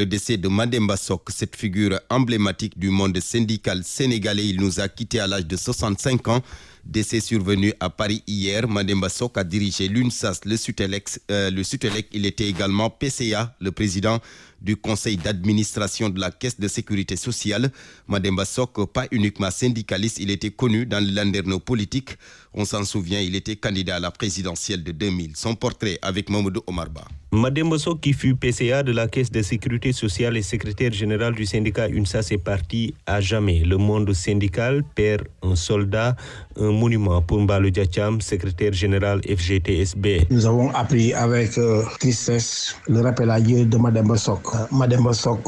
le décès de Mademba Sock, cette figure emblématique du monde syndical sénégalais. Il nous a quittés à l'âge de 65 ans. Décès survenu à Paris hier. Mademba Sock a dirigé l'UNSAS, le Sutelec. Il était également PCA, le président du conseil d'administration de la Caisse de sécurité sociale. Mademba Sock, pas uniquement syndicaliste, il était connu dans le landerneau politique. On s'en souvient, il était candidat à la présidentielle de 2000. Son portrait avec Mamadou Omarba. Mademba Sock, qui fut PCA de la Caisse de sécurité sociale et secrétaire général du syndicat UNSAS, est parti à jamais. Le monde syndical perd un soldat, un monument pour Mbalo Diacham, secrétaire général FGTSB. Nous avons appris avec tristesse le rappel à Dieu de Mademba Sock. Mademba Sock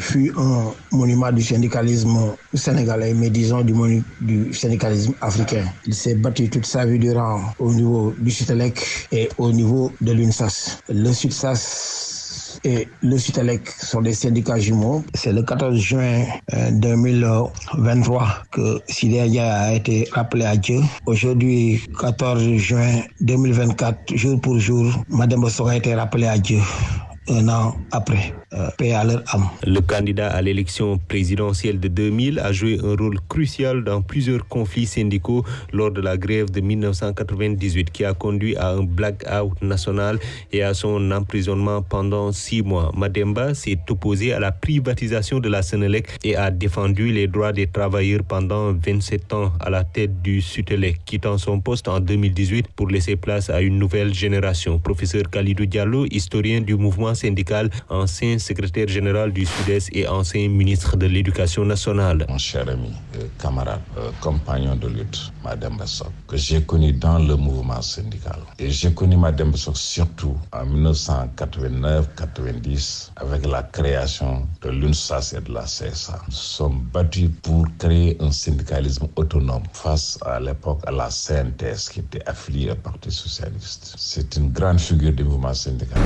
fut un monument du syndicalisme sénégalais, mais disons du syndicalisme africain. Il s'est battu toute sa vie durant au niveau du Sutelec et au niveau de l'UNSAS. Le SUTSAS et le Sutelec sont des syndicats jumeaux. C'est le 14 juin 2023 que Sidé Dia a été rappelé à Dieu. Aujourd'hui, 14 juin 2024, jour pour jour, Mademba Sock a été rappelé à Dieu. Un an après, paix à leur âme. Le candidat à l'élection présidentielle de 2000 a joué un rôle crucial dans plusieurs conflits syndicaux lors de la grève de 1998 qui a conduit à un blackout national et à son emprisonnement pendant 6 mois. Mademba s'est opposé à la privatisation de la Sénélec et a défendu les droits des travailleurs pendant 27 ans à la tête du Sutelec, quittant son poste en 2018 pour laisser place à une nouvelle génération. Professeur Khalidou Diallo, historien du mouvement syndical, ancien secrétaire général du Sud-Est et ancien ministre de l'Éducation nationale. Mon cher ami, camarade, compagnon de lutte, Mademba Sock, que j'ai connu dans le mouvement syndical. Et j'ai connu Mademba Sock surtout en 1989-90 avec la création de l'UNSAS et de la CSA. Nous sommes battus pour créer un syndicalisme autonome face à l'époque à la CNTS qui était affiliée au Parti socialiste. C'est une grande figure du mouvement syndical.